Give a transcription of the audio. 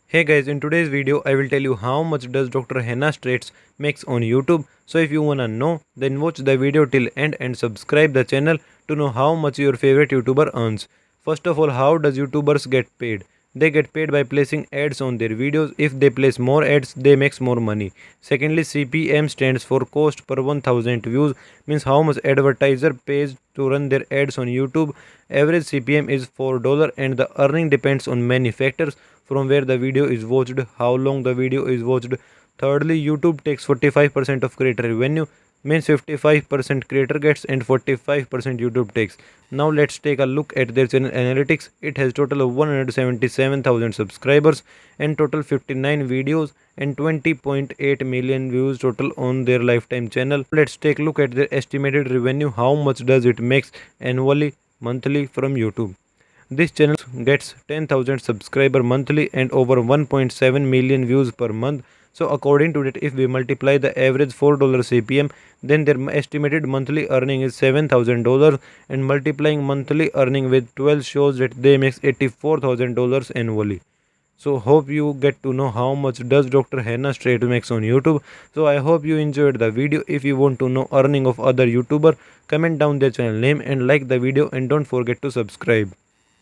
Hey guys, in today's video I will tell you how much does Dr. Henna Straits makes on YouTube. So if you wanna know, then watch the video till end and subscribe the channel to know how much your favorite YouTuber earns. First of all, how does YouTubers get paid? They get paid by placing ads on their videos. If they place more ads, they makes more money. Secondly, CPM stands for cost per 1000 views, means how much advertiser pays to run their ads on YouTube. Average CPM is $4 and the earning depends on many factors, from where the video is watched, how long the video is watched. Thirdly, YouTube takes 45% of creator revenue, means 55% creator gets and 45% YouTube takes. Now let's take a look at their channel analytics. It has total of 177,000 subscribers and total 59 videos and 20.8 million views total on their lifetime channel. Let's take a look at their estimated revenue. How much does it makes annually, monthly from YouTube? This channel gets 10,000 subscriber monthly and over 1.7 million views per month. So according to that, if we multiply the average $4 CPM, then their estimated monthly earning is $7,000, and multiplying monthly earning with 12 shows that they make $84,000 annually. So hope you get to know how much does Dr. Henna Straight makes on YouTube. So I hope you enjoyed the video. If you want to know earning of other YouTuber, comment down their channel name and like the video, and don't forget to subscribe.